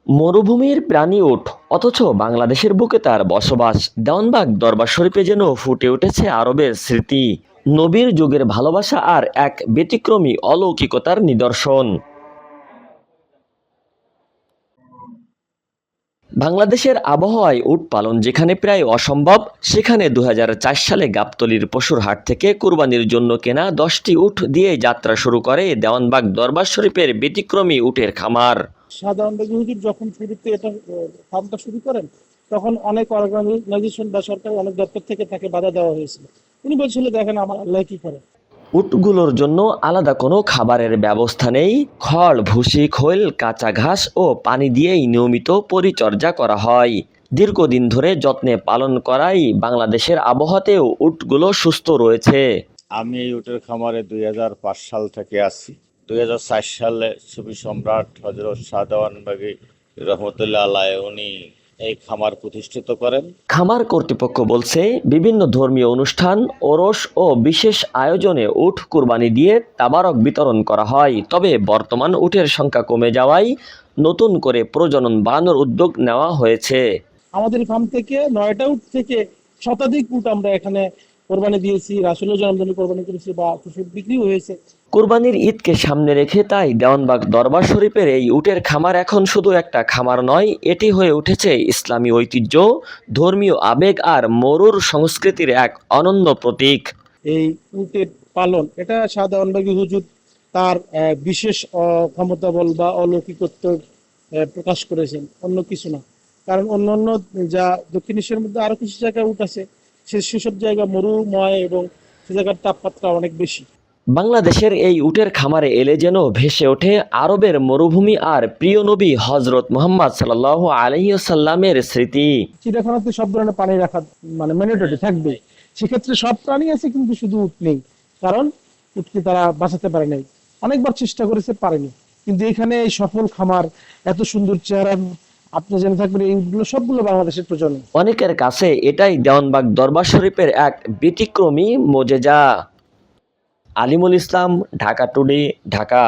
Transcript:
মরুভূমির প্রাণী উট, অথচ বাংলাদেশের বুকে তার বসবাস। দেওয়ানবাগ দরবার শরীফে যেন ফুটে উঠেছে আরবের স্মৃতি, নবীর যুগের ভালোবাসা আর এক ব্যতিক্রমী অলৌকিকতার নিদর্শন। বাংলাদেশের আবহাওয়ায় উট পালন যেখানে প্রায় অসম্ভব, সেখানে ২০০৪ সালে গাবতলীর পশুর হাট থেকে কুরবানির জন্য কেনা ১০টি উট দিয়ে যাত্রা শুরু করে দেওয়ানবাগ দরবার শরীফের ব্যতিক্রমী উটের খামার। সাধারণত হুজুর যখন শুরুতে এটা ফার্মটা শুরু করেন, তখন অনেক অর্গানাইজেশন বা সরকারি অনেক দপ্তর থেকে তাকে বাধা দেওয়া হয়েছিল। উনি বলছিলেন, দেখেন আমার আল্লাহ কি করে। উটগুলোর জন্য আলাদা কোনো খাবারের ব্যবস্থা নেই। খড়, ভুসি, খৈল, কাঁচা ঘাস ও পানি দিয়েই নিয়মিত পরিচর্যা করা হয়। দীর্ঘদিন ধরে যত্নে পালন করাই বাংলাদেশের আবহাওয়াতেও উটগুলো সুস্থ রয়েছে। আমি এই উটের খামারে ২০০৫ সাল থেকে আছি। ২০০৪ সালে সুফি সম্রাট হযরত শাহ দেওয়ানবাগী রহমতুল্লাহ আলাইহ উনি এই খামার প্রতিষ্ঠিত করেন। খামার কর্তৃপক্ষ বলছে, বিভিন্ন ধর্মীয় অনুষ্ঠান, ওরস ও বিশেষ আয়োজনে উট কুরবানি দিয়ে তাবারক বিতরণ করা হয়। তবে বর্তমান উটের সংখ্যা কমে যাওয়ায় নতুন করে প্রজনন বাড়ানোর উদ্যোগ নেওয়া হয়েছে। আমাদের ফার্ম থেকে ৯টা উট থেকে শতাধিক উট আমরা এখানে কোরবানি দিয়েছি, রাসূলের জন্মদিনে কোরবানি করেছি বা কিছু বিক্রিও হয়েছে। কুরবানির ঈদকে সামনে রেখে তাই দেওয়ানবাগ দরবার শরীফের এই উটের খামার এখন শুধু একটা খামার নয়, এটি হয়ে উঠেছে ইসলামী ঐতিহ্য, ধর্মীয় আবেগ আর মরুর সংস্কৃতির এক অনন্য প্রতীক। এই উটের পালন, এটা শাহ দেওয়ানবাগী হুজুর তার বিশেষ ক্ষমতা বল বা অলৌকিকত্ব প্রকাশ করেছেন, অন্য কিছু না। কারণ অন্য যা দক্ষিণ এশিয়ার মধ্যে আরো কিছু জায়গায় উট আছে, সেসব জায়গা মরুময় এবং সে জায়গার তাপমাত্রা অনেক বেশি। বাংলাদেশের এই উটের খামারে এলে যেন ভেসে ওঠে আরবের মরুভূমি আর প্রিয় নবী হযরত মুহাম্মদ সাল্লাল্লাহু আলাইহি ওয়াসাল্লামের স্মৃতি। চিড়িয়াখানাতে সব ধরনের পানি রাখা মানে ম্যান্ডেটরি থাকবে, সেক্ষেত্রে সব প্রাণী আছে কিন্তু শুধু উট নেই, কারণ উটকে তারা বাঁচাতে পারে নাই। অনেকবার চেষ্টা করেছে, পারেনি। কিন্তু এখানে এই সফল খামার, এত সুন্দর চেহারা, আপনি জেনে থাকবেন এইগুলো সবগুলো বাংলাদেশের প্রজন্ম। অনেকের কাছে এটাই দেওয়ানবাগ দরবার শরীফের এক ব্যতিক্রমী মোজেজা। আলিমুল ইসলাম, ঢাকা টুডে, ঢাকা।